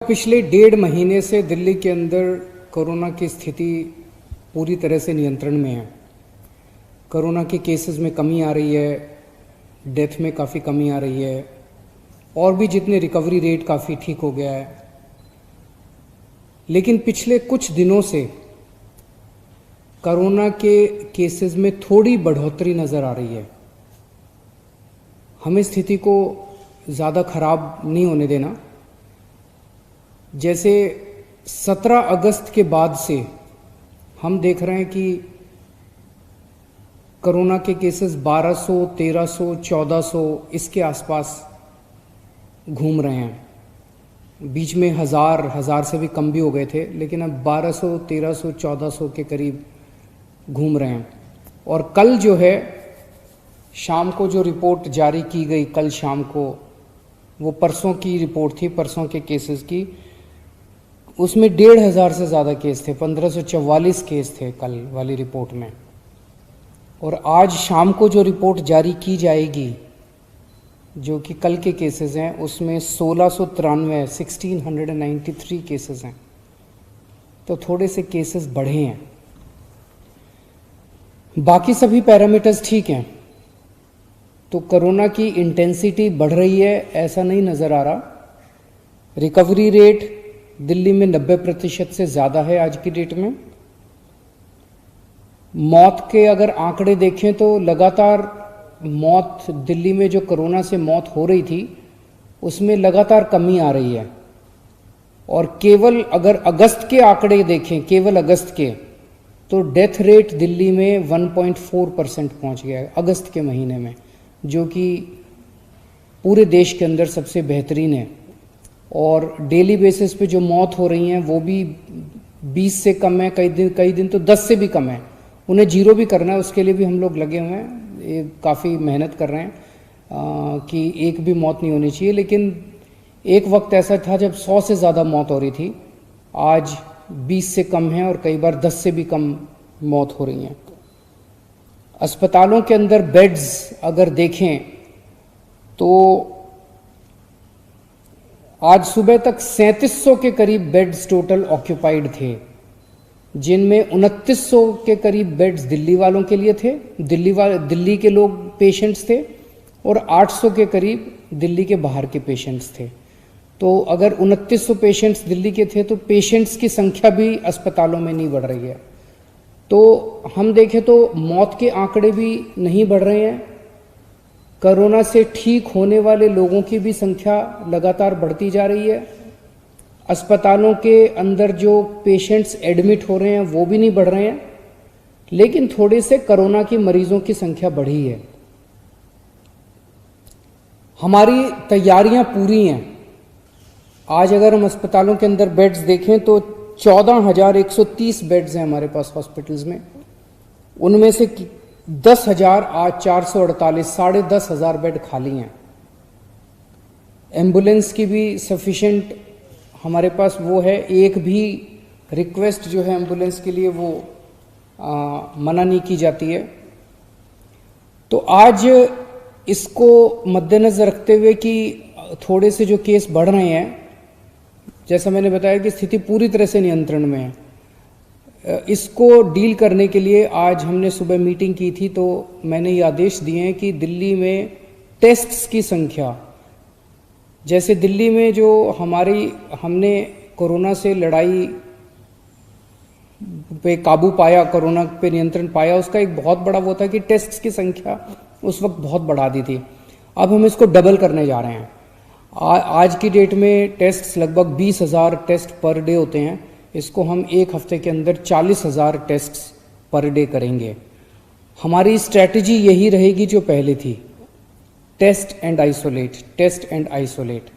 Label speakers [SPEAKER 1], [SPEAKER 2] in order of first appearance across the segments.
[SPEAKER 1] पिछले 1.5 महीने से दिल्ली के अंदर कोरोना की स्थिति पूरी तरह से नियंत्रण में है। कोरोना के केसेस में कमी आ रही है, डेथ में काफ़ी कमी आ रही है और भी जितने रिकवरी रेट काफ़ी ठीक हो गया है। लेकिन पिछले कुछ दिनों से कोरोना के केसेस में थोड़ी बढ़ोतरी नज़र आ रही है। हमें स्थिति को ज़्यादा खराब नहीं होने देना। जैसे 17 अगस्त के बाद से हम देख रहे हैं कि कोरोना के केसेस 1200, 1300, 1400 इसके आसपास घूम रहे हैं। बीच में हज़ार से भी कम भी हो गए थे, लेकिन अब 1200, 1300, 1400 के करीब घूम रहे हैं। और कल जो है शाम को जो रिपोर्ट जारी की गई, कल शाम को, वो परसों की रिपोर्ट थी, परसों के केसेस की। उसमें 1500 से ज़्यादा केस थे, 1544 केस थे कल वाली रिपोर्ट में। और आज शाम को जो रिपोर्ट जारी की जाएगी, जो कि कल के केसेस हैं, उसमें 1693 केसेस हैं। तो थोड़े से केसेस बढ़े हैं। बाकी सभी पैरामीटर्स ठीक हैं। तो कोरोना की इंटेंसिटी बढ़ रही है ऐसा नहीं नज़र आ रहा। रिकवरी रेट दिल्ली में 90% से ज़्यादा है आज की डेट में। मौत के अगर आंकड़े देखें तो लगातार मौत दिल्ली में जो कोरोना से मौत हो रही थी उसमें लगातार कमी आ रही है। और केवल अगर अगस्त के आंकड़े देखें, केवल अगस्त के, तो डेथ रेट दिल्ली में 1.4% पहुंच गया है अगस्त के महीने में, जो कि पूरे देश के अंदर सबसे बेहतरीन है। और डेली बेसिस पे जो मौत हो रही हैं वो भी 20 से कम है, कई दिन तो 10 से भी कम है। उन्हें जीरो भी करना है, उसके लिए भी हम लोग लगे हुए हैं, ये काफ़ी मेहनत कर रहे हैं कि एक भी मौत नहीं होनी चाहिए। लेकिन एक वक्त ऐसा था जब 100 से ज़्यादा मौत हो रही थी, आज 20 से कम है और कई बार 10 से भी कम मौत हो रही हैं। अस्पतालों के अंदर बेड्स अगर देखें तो आज सुबह तक 3700 के करीब बेड्स टोटल ऑक्यूपाइड थे, जिनमें 2900 के करीब बेड्स दिल्ली वालों के लिए थे, दिल्ली के लोग पेशेंट्स थे, और 800 के करीब दिल्ली के बाहर के पेशेंट्स थे। तो अगर 2900 पेशेंट्स दिल्ली के थे तो पेशेंट्स की संख्या भी अस्पतालों में नहीं बढ़ रही है। तो हम देखें तो मौत के आंकड़े भी नहीं बढ़ रहे हैं। कोरोना से ठीक होने वाले लोगों की भी संख्या लगातार बढ़ती जा रही है। अस्पतालों के अंदर जो पेशेंट्स एडमिट हो रहे हैं वो भी नहीं बढ़ रहे हैं, लेकिन थोड़े से कोरोना के मरीजों की संख्या बढ़ी है। हमारी तैयारियां पूरी हैं। आज अगर हम अस्पतालों के अंदर बेड्स देखें तो 14,130 बेड्स हैं हमारे पास हॉस्पिटल्स में। उनमें से 10,448, 10,500 बेड खाली हैं। एम्बुलेंस की भी सफिशिएंट हमारे पास वो है। एक भी रिक्वेस्ट जो है एम्बुलेंस के लिए वो मना नहीं की जाती है। तो आज इसको मद्देनजर रखते हुए कि थोड़े से जो केस बढ़ रहे हैं, जैसा मैंने बताया कि स्थिति पूरी तरह से नियंत्रण में है, इसको डील करने के लिए आज हमने सुबह मीटिंग की थी। तो मैंने ये आदेश दिए हैं कि दिल्ली में टेस्ट्स की संख्या, जैसे दिल्ली में जो हमने कोरोना से लड़ाई पे काबू पाया, कोरोना पे नियंत्रण पाया, उसका एक बहुत बड़ा वो था कि टेस्ट्स की संख्या उस वक्त बहुत बढ़ा दी थी। अब हम इसको डबल करने जा रहे हैं। आज की डेट में टेस्ट्स लगभग 20,000 टेस्ट पर डे होते हैं। इसको हम एक हफ्ते के अंदर 40,000 टेस्ट्स पर डे करेंगे। हमारी स्ट्रैटेजी यही रहेगी जो पहले थी, test and isolate, test and isolate.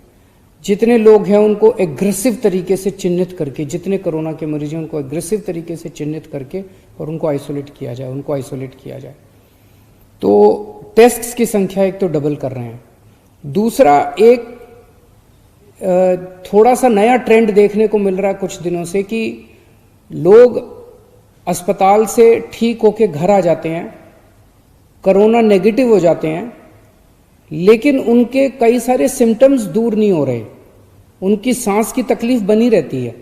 [SPEAKER 1] जितने लोग हैं उनको एग्रेसिव तरीके से चिन्हित करके, जितने कोरोना के मरीज हैं उनको एग्रेसिव तरीके से चिन्हित करके और उनको आइसोलेट किया जाए, तो टेस्ट्स की संख्या एक तो डबल कर रहे हैं। दूसरा, एक थोड़ा सा नया ट्रेंड देखने को मिल रहा है कुछ दिनों से कि लोग अस्पताल से ठीक होके घर आ जाते हैं, कोरोना नेगेटिव हो जाते हैं, लेकिन उनके कई सारे सिम्टम्स दूर नहीं हो रहे। उनकी सांस की तकलीफ बनी रहती है,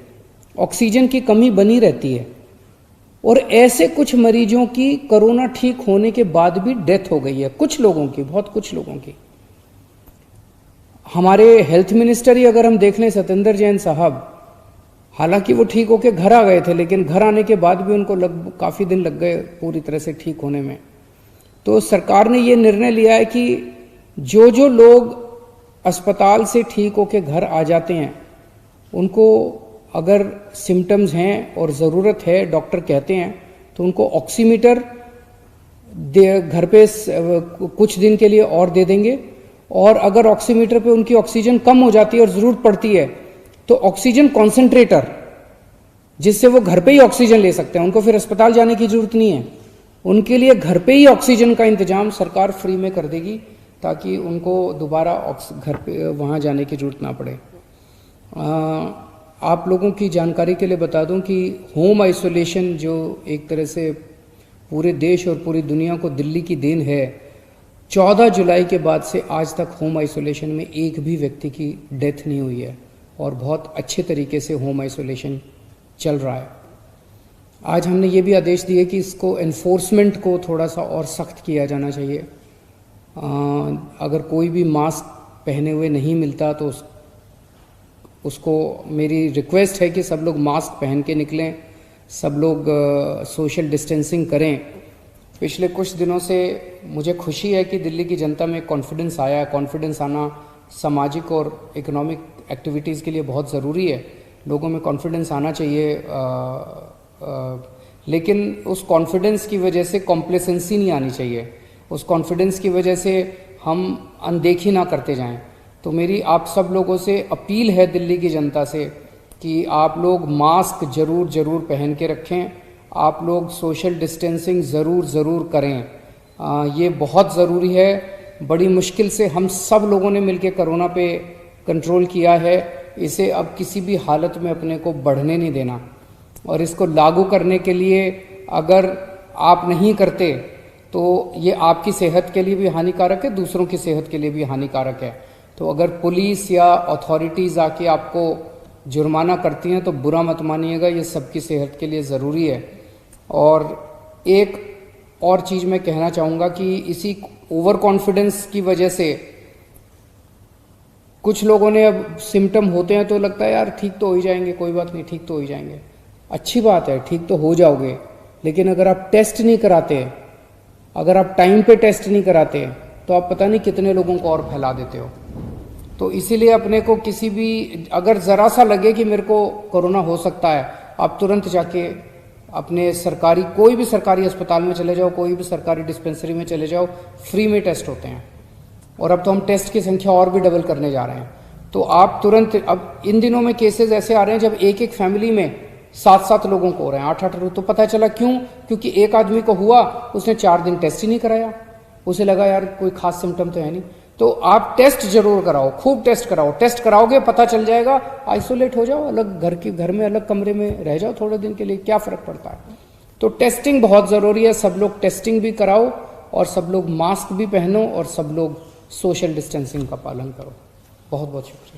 [SPEAKER 1] ऑक्सीजन की कमी बनी रहती है। और ऐसे कुछ मरीजों की कोरोना ठीक होने के बाद भी डेथ हो गई है, कुछ लोगों की, बहुत कुछ लोगों की। हमारे हेल्थ मिनिस्टर ही अगर हम देख लें, सत्येंद्र जैन साहब, हालांकि वो ठीक होके घर आ गए थे, लेकिन घर आने के बाद भी उनको काफ़ी दिन लग गए पूरी तरह से ठीक होने में। तो सरकार ने ये निर्णय लिया है कि जो जो लोग अस्पताल से ठीक होके घर आ जाते हैं, उनको अगर सिम्टम्स हैं और ज़रूरत है, डॉक्टर कहते हैं, तो उनको ऑक्सीमीटर घर पे कुछ दिन के लिए और दे देंगे। और अगर ऑक्सीमीटर पे उनकी ऑक्सीजन कम हो जाती है और ज़रूरत पड़ती है, तो ऑक्सीजन कॉन्सेंट्रेटर, जिससे वो घर पे ही ऑक्सीजन ले सकते हैं, उनको फिर अस्पताल जाने की ज़रूरत नहीं है। उनके लिए घर पे ही ऑक्सीजन का इंतजाम सरकार फ्री में कर देगी, ताकि उनको दोबारा घर पे वहाँ जाने की ज़रूरत ना पड़े। आप लोगों की जानकारी के लिए बता दूं कि होम आइसोलेशन, जो एक तरह से पूरे देश और पूरी दुनिया को दिल्ली की देन है, 14 जुलाई के बाद से आज तक होम आइसोलेशन में एक भी व्यक्ति की डेथ नहीं हुई है और बहुत अच्छे तरीके से होम आइसोलेशन चल रहा है। आज हमने ये भी आदेश दिए कि इसको एनफोर्समेंट को थोड़ा सा और सख्त किया जाना चाहिए। अगर कोई भी मास्क पहने हुए नहीं मिलता तो उसको मेरी रिक्वेस्ट है कि सब लोग मास्क पहन के निकलें, सब लोग सोशल डिस्टेंसिंग करें। पिछले कुछ दिनों से मुझे खुशी है कि दिल्ली की जनता में कॉन्फिडेंस आया है। कॉन्फिडेंस आना सामाजिक और इकोनॉमिक एक्टिविटीज़ के लिए बहुत ज़रूरी है। लोगों में कॉन्फिडेंस आना चाहिए, लेकिन उस कॉन्फिडेंस की वजह से कॉम्प्लेसेंसी नहीं आनी चाहिए। उस कॉन्फिडेंस की वजह से हम अनदेखी ना करते जाएं। तो मेरी आप सब लोगों से अपील है, दिल्ली की जनता से, कि आप लोग मास्क ज़रूर पहन के रखें, आप लोग सोशल डिस्टेंसिंग ज़रूर करें। ये बहुत ज़रूरी है। बड़ी मुश्किल से हम सब लोगों ने मिलकर कोरोना पे कंट्रोल किया है। इसे अब किसी भी हालत में अपने को बढ़ने नहीं देना। और इसको लागू करने के लिए अगर आप नहीं करते तो ये आपकी सेहत के लिए भी हानिकारक है, दूसरों की सेहत के लिए भी हानिकारक है। तो अगर पुलिस या अथॉरिटीज़ आके आपको जुर्माना करती हैं तो बुरा मत मानिएगा, ये सबकी सेहत के लिए ज़रूरी है। और एक और चीज़ मैं कहना चाहूँगा कि इसी ओवर कॉन्फिडेंस की वजह से कुछ लोगों ने, अब सिम्टम होते हैं तो लगता है यार ठीक तो हो ही जाएंगे, कोई बात नहीं, ठीक तो हो ही जाएंगे। अच्छी बात है, ठीक तो हो जाओगे, लेकिन अगर आप टेस्ट नहीं कराते, अगर आप टाइम पे टेस्ट नहीं कराते, तो आप पता नहीं कितने लोगों को और फैला देते हो। तो इसीलिए अपने को किसी भी, अगर ज़रा सा लगे कि मेरे को कोरोना हो सकता है, आप तुरंत जाके अपने सरकारी, कोई भी सरकारी अस्पताल में चले जाओ, कोई भी सरकारी डिस्पेंसरी में चले जाओ, फ्री में टेस्ट होते हैं। और अब तो हम टेस्ट की संख्या और भी डबल करने जा रहे हैं। तो आप तुरंत, अब इन दिनों में केसेस ऐसे आ रहे हैं जब एक फैमिली में 7 लोगों को हो रहे हैं, 8 लोग। तो पता चला क्यों? क्योंकि एक आदमी को हुआ, उसने 4 दिन टेस्ट ही नहीं कराया, उसे लगा यार कोई खास सिम्टम तो है नहीं। तो आप टेस्ट जरूर कराओ, खूब टेस्ट कराओ। टेस्ट कराओगे पता चल जाएगा, आइसोलेट हो जाओ, अलग घर में अलग कमरे में रह जाओ थोड़े दिन के लिए, क्या फ़र्क पड़ता है। तो टेस्टिंग बहुत ज़रूरी है। सब लोग टेस्टिंग भी कराओ और सब लोग मास्क भी पहनो और सब लोग सोशल डिस्टेंसिंग का पालन करो। बहुत बहुत शुक्रिया।